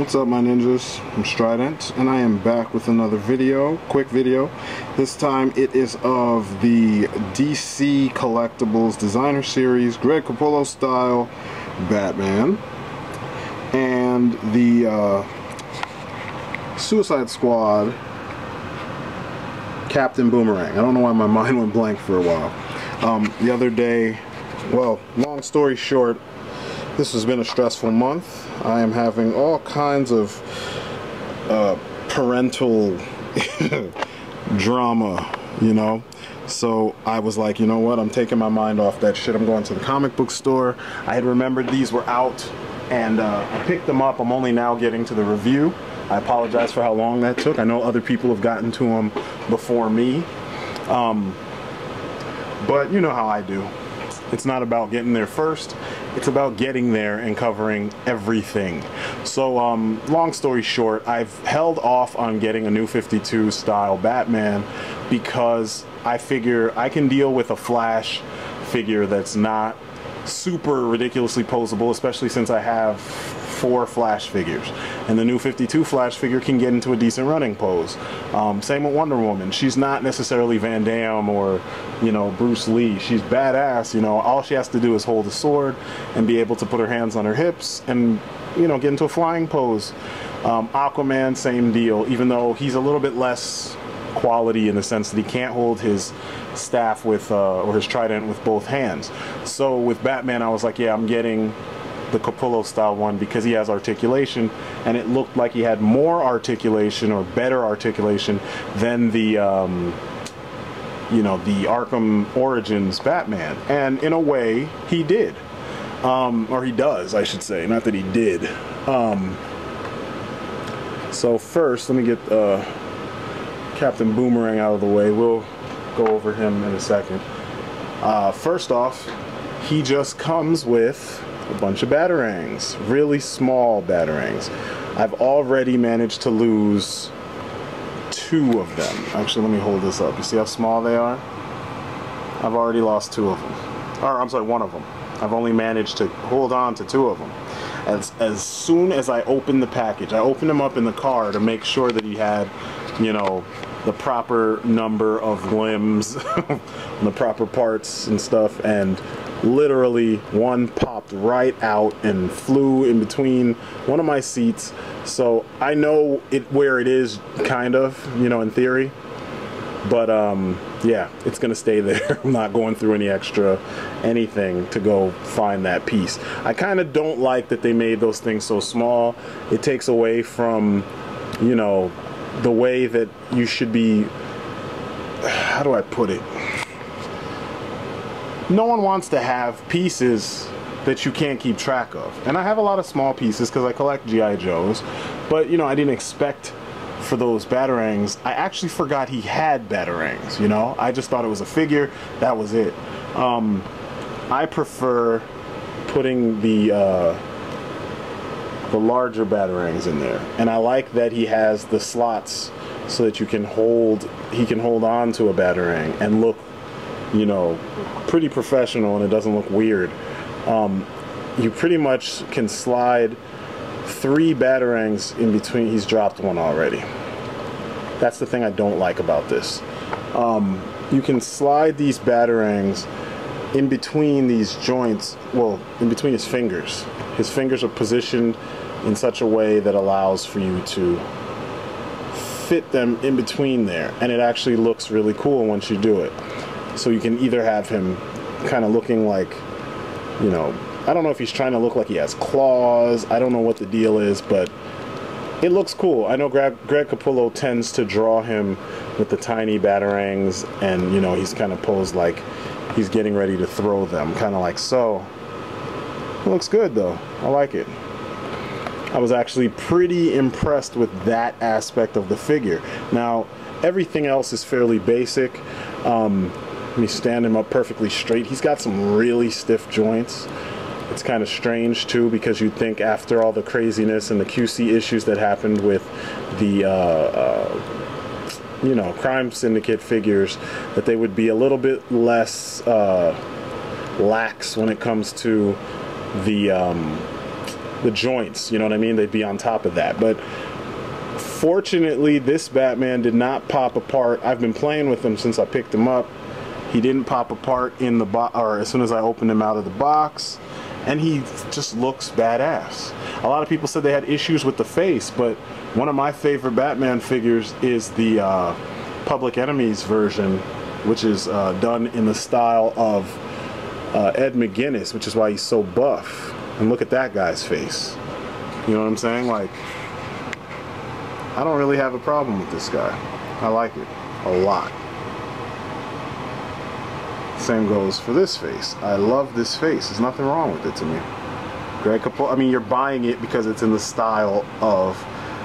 What's up, my ninjas? I'm Strident, and I am back with another video, quick video. This time it is of the DC Collectibles Designer Series, Greg Capullo style Batman, and the Suicide Squad Captain Boomerang. I don't know why my mind went blank for a while. The other day, well, long story short, this has been a stressful month. I am having all kinds of parental drama, you know. So I was like, you know what, I'm taking my mind off that shit. I'm going to the comic book store. I had remembered these were out, and I picked them up. I'm only now getting to the review. I apologize for how long that took. I know other people have gotten to them before me. But you know how I do. It's not about getting there first, it's about getting there and covering everything. So long story short, I've held off on getting a new 52 style Batman because I figure I can deal with a Flash figure that's not super ridiculously posable, especially since I have 4 Flash figures, and the new 52 Flash figure can get into a decent running pose. Same with Wonder Woman. She's not necessarily Van Damme or, you know, Bruce Lee. She's badass, you know. All she has to do is hold a sword and be able to put her hands on her hips and, you know, get into a flying pose. Aquaman, same deal, even though he's a little bit less quality in the sense that he can't hold his staff with or his trident with both hands. So with Batman, I was like, yeah, I'm getting the Capullo style one because he has articulation, and it looked like he had more articulation or better articulation than the you know, the Arkham Origins Batman, and in a way he did, or he does, I should say, not that he did. So first let me get Captain Boomerang out of the way. We'll go over him in a second. First off, he just comes with a bunch of batarangs, really small batarangs. I've already managed to lose 2 of them. Actually, let me hold this up. You see how small they are? I've already lost 2 of them. Or, I'm sorry, 1 of them. I've only managed to hold on to 2 of them. As soon as I opened the package, I opened them up in the car to make sure that he had, you know, the proper number of limbs, the proper parts and stuff, and literally one popped right out and flew in between one of my seats. So I know it where it is, kind of, you know, in theory, but yeah, it's gonna stay there. I'm not going through any extra anything to go find that piece. I kind of don't like that they made those things so small. It takes away from, you know, the way that you should be, how do I put it? No one wants to have pieces that you can't keep track of. And I have a lot of small pieces because I collect G.I. Joes, but you know, I didn't expect for those batarangs. I actually forgot he had batarangs, you know? I just thought it was a figure, that was it. I prefer putting the larger batarangs in there, and I like that he has the slots so that he can hold on to a batarang and look, you know, pretty professional, and it doesn't look weird. You pretty much can slide 3 batarangs in between. He's dropped 1 already. That's the thing I don't like about this. You can slide these batarangs in between these joints, well, in between his fingers. His fingers are positioned in such a way that allows for you to fit them in between there, and it actually looks really cool once you do it. So you can either have him kind of looking like, you know, I don't know if he's trying to look like he has claws, I don't know what the deal is, but it looks cool. I know Greg Capullo tends to draw him with the tiny batarangs, and you know, he's kind of posed like he's getting ready to throw them, kind of like so. It looks good though, I like it. I was actually pretty impressed with that aspect of the figure. Now, everything else is fairly basic. Let me stand him up perfectly straight. He's got some really stiff joints. It's kind of strange too, because you'd think after all the craziness and the QC issues that happened with the you know, crime syndicate figures, that they would be a little bit less lax when it comes to the joints, you know what I mean? They'd be on top of that. But fortunately, this Batman did not pop apart. I've been playing with him since I picked him up. He didn't pop apart in the box, or as soon as I opened him out of the box, and he just looks badass. A lot of people said they had issues with the face, but one of my favorite Batman figures is the Public Enemies version, which is done in the style of Ed McGuinness, which is why he's so buff. And look at that guy's face. You know what I'm saying? Like, I don't really have a problem with this guy. I like it a lot. Same goes for this face. I love this face. There's nothing wrong with it to me. Greg Capullo, I mean, you're buying it because it's in the style of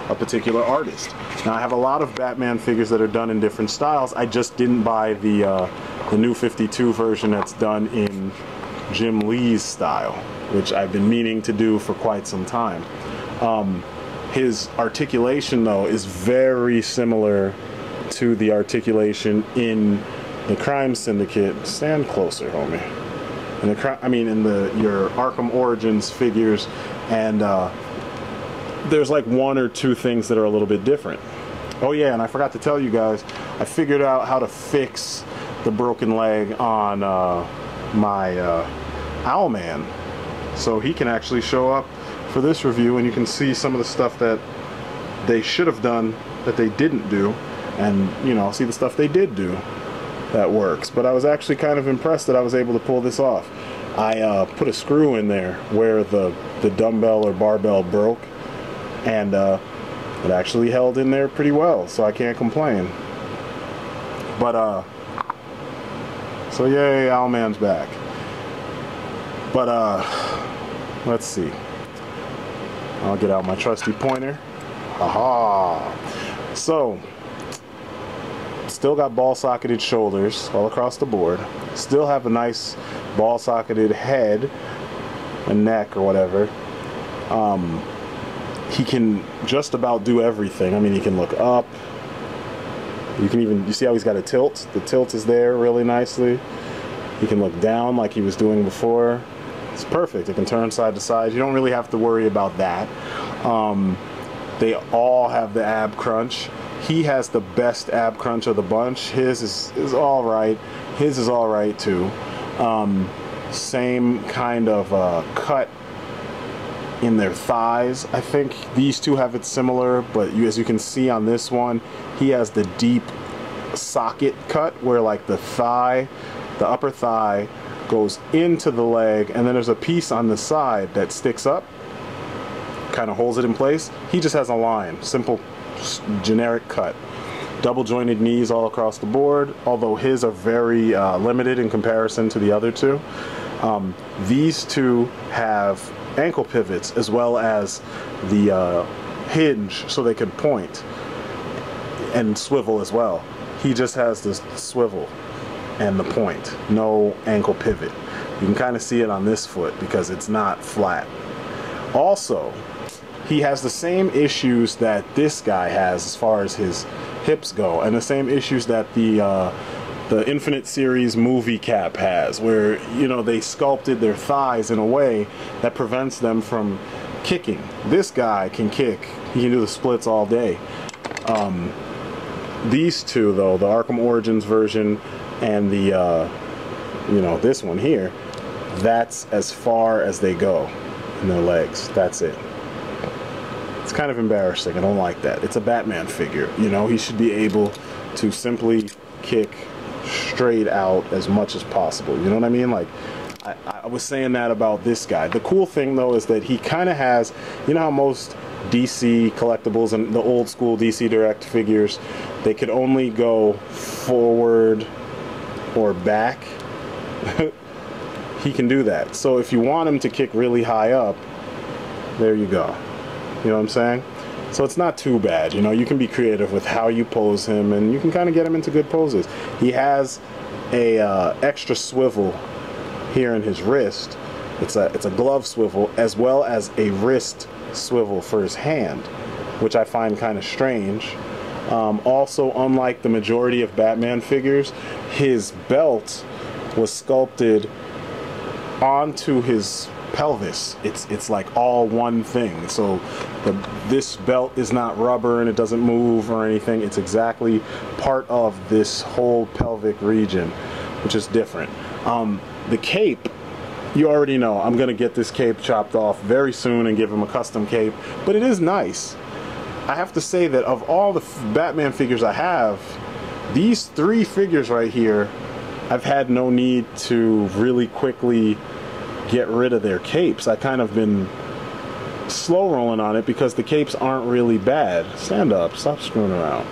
a particular artist. Now, I have a lot of Batman figures that are done in different styles. I just didn't buy the new 52 version that's done in Jim Lee's style, which I've been meaning to do for quite some time. His articulation, though, is very similar to the articulation in the Crime Syndicate. Stand closer, homie. In your Arkham Origins figures, and there's like one or two things that are a little bit different. Oh yeah, and I forgot to tell you guys, I figured out how to fix the broken leg on my Owlman, so he can actually show up for this review, and you can see some of the stuff that they should have done that they didn't do, and you know, see the stuff they did do that works. But I was actually kind of impressed that I was able to pull this off. I put a screw in there where the dumbbell or barbell broke, and it actually held in there pretty well, so I can't complain. But so yay, Owlman's back. But let's see. I'll get out my trusty pointer. Aha! So, still got ball-socketed shoulders all across the board. Still have a nice ball-socketed head and neck or whatever. He can just about do everything. I mean, he can look up. You see how he's got a tilt? The tilt is there really nicely. He can look down like he was doing before. It's perfect. It can turn side to side. You don't really have to worry about that. They all have the ab crunch. He has the best ab crunch of the bunch. His is all right. His is all right too. Same kind of cut in their thighs. I think these two have it similar, but as you can see on this one, he has the deep socket cut where like the upper thigh goes into the leg, and then there's a piece on the side that sticks up, kind of holds it in place. He just has a line, simple, generic cut. Double jointed knees all across the board, although his are very limited in comparison to the other two. These two have ankle pivots as well as the hinge so they can point and swivel as well. He just has this swivel and the point, no ankle pivot. You can kind of see it on this foot because it's not flat. Also, he has the same issues that this guy has as far as his hips go, and the same issues that the Infinite Series movie Cap has, where, you know, they sculpted their thighs in a way that prevents them from kicking. This guy can kick. He can do the splits all day. These two, though, the Arkham Origins version and the, you know, this one here, that's as far as they go in their legs. That's it. It's kind of embarrassing. I don't like that. It's a Batman figure. You know, he should be able to simply kick straight out as much as possible. You know what I mean? Like, I was saying that about this guy. The cool thing, though, is that he kind of has, you know how most DC collectibles and the old school DC Direct figures, they could only go forward or back? He can do that. So if you want him to kick really high up, there you go. You know what I'm saying? So it's not too bad. You know, you can be creative with how you pose him, and you can kind of get him into good poses. He has a extra swivel here in his wrist. It's a glove swivel as well as a wrist swivel for his hand, which I find kind of strange. Also, unlike the majority of Batman figures, his belt was sculpted onto his pelvis. It's like all one thing. So this belt is not rubber and it doesn't move or anything. It's exactly part of this whole pelvic region, which is different. The cape, you already know I'm gonna get this cape chopped off very soon and give him a custom cape, but it is nice. I have to say that of all the Batman figures I have, these 3 figures right here, I've had no need to really quickly get rid of their capes. I kind of been slow rolling on it because the capes aren't really bad. Stand up, stop screwing around.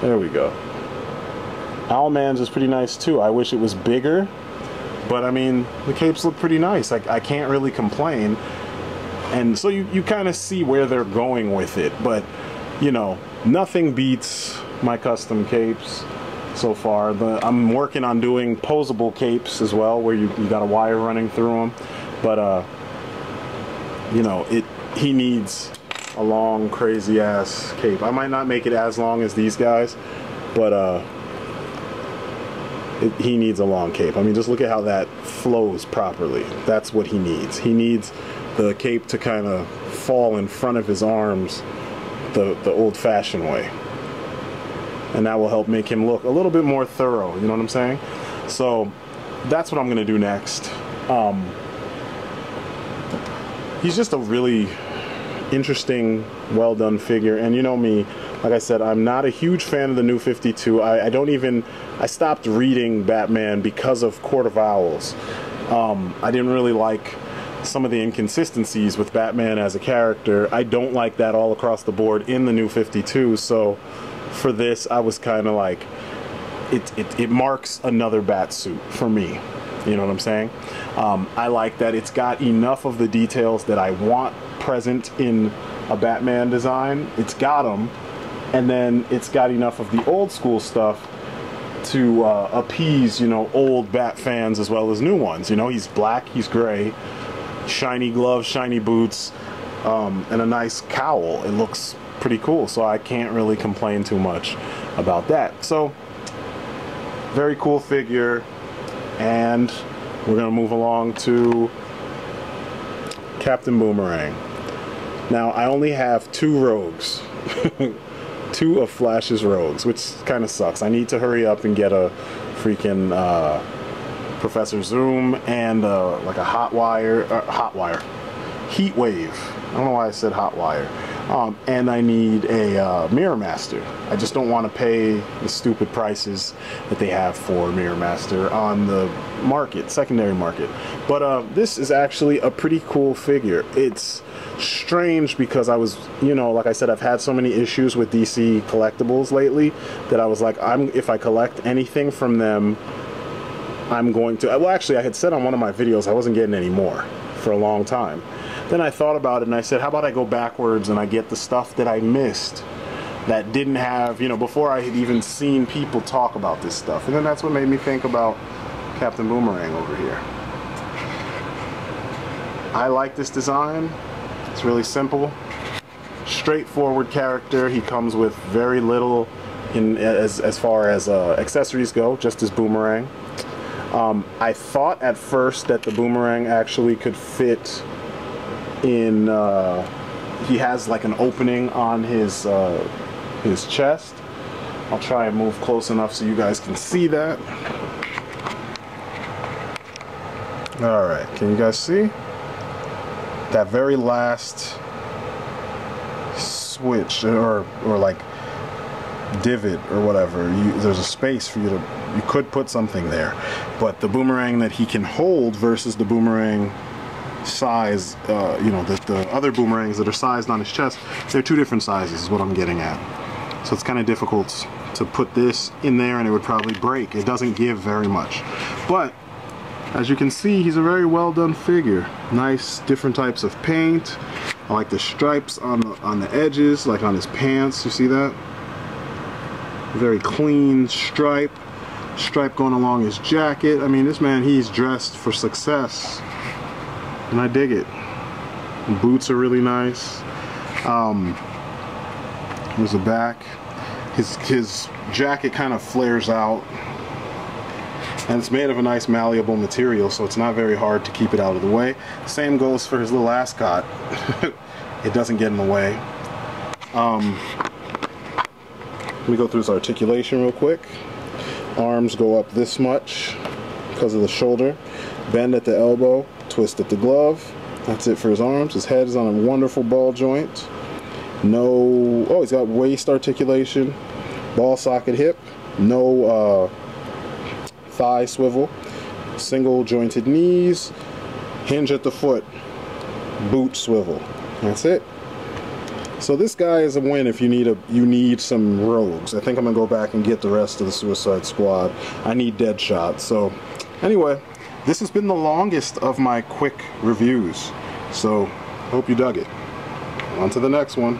There we go. Owlman's is pretty nice too. I wish it was bigger, but I mean, the capes look pretty nice. I can't really complain. And so you kind of see where they're going with it, but you know, nothing beats my custom capes so far. I'm working on doing posable capes as well, where you got a wire running through them, but you know, he needs a long, crazy ass cape. I might not make it as long as these guys, but he needs a long cape. I mean, just look at how that flows properly. That's what he needs. He needs the cape to kind of fall in front of his arms the old-fashioned way. And that will help make him look a little bit more thorough, you know what I'm saying? So that's what I'm gonna do next. He's just a really interesting, well done figure, and you know me, like I said, I'm not a huge fan of the New 52. I stopped reading Batman because of Court of Owls. I didn't really like some of the inconsistencies with Batman as a character. I don't like that all across the board in the New 52, so for this I was kind of like, it marks another bat suit for me, you know what I'm saying? I like that it's got enough of the details that I want present in a Batman design. It's got them, and then it's got enough of the old school stuff to appease, you know, old Bat fans as well as new ones. You know, he's black, he's gray, shiny gloves, shiny boots, and a nice cowl. It looks pretty cool, so I can't really complain too much about that. So very cool figure, and we're gonna move along to Captain Boomerang. Now I only have 2 rogues. 2 of Flash's rogues, which kind of sucks. I need to hurry up and get a freaking Professor Zoom and like a heat wave. I don't know why I said hot wire. And I need a Mirror Master. I just don't want to pay the stupid prices that they have for Mirror Master on the market, secondary market. But this is actually a pretty cool figure. It's strange because I was, you know, like I said, I've had so many issues with DC collectibles lately that I was like, if I collect anything from them, I'm going to, well actually I had said on one of my videos I wasn't getting any more for a long time. Then I thought about it and I said, how about I go backwards and I get the stuff that I missed that didn't have, you know, before I had even seen people talk about this stuff. And then that's what made me think about Captain Boomerang over here. I like this design. It's really simple, straightforward character. He comes with very little as far as accessories go, just as Boomerang. I thought at first that the Boomerang actually could fit in, he has like an opening on his chest. I'll try and move close enough so you guys can see that. Alright, can you guys see? That very last switch or like divot or whatever, there's a space for you could put something there, but the Boomerang that he can hold versus the Boomerang size, you know, the other Boomerangs that are sized on his chest, they're 2 different sizes is what I'm getting at. So it's kind of difficult to put this in there and it would probably break. It doesn't give very much, but as you can see, he's a very well done figure. Nice different types of paint. I like the stripes on the edges, like on his pants. You see that? Very clean stripe going along his jacket. I mean, this man, he's dressed for success, and I dig it. The boots are really nice. There's the back. His jacket kind of flares out. And it's made of a nice malleable material, so it's not very hard to keep it out of the way. Same goes for his little ascot. It doesn't get in the way. Let me go through his articulation real quick. Arms go up this much because of the shoulder. Bend at the elbow, twist at the glove. That's it for his arms. His head is on a wonderful ball joint. No, oh, he's got waist articulation, ball socket hip, no thigh swivel, single jointed knees, hinge at the foot, boot swivel. That's it. So this guy is a win if you need some rogues. I think I'm gonna go back and get the rest of the Suicide Squad. I need Deadshot. So anyway, this has been the longest of my quick reviews. So hope you dug it. On to the next one.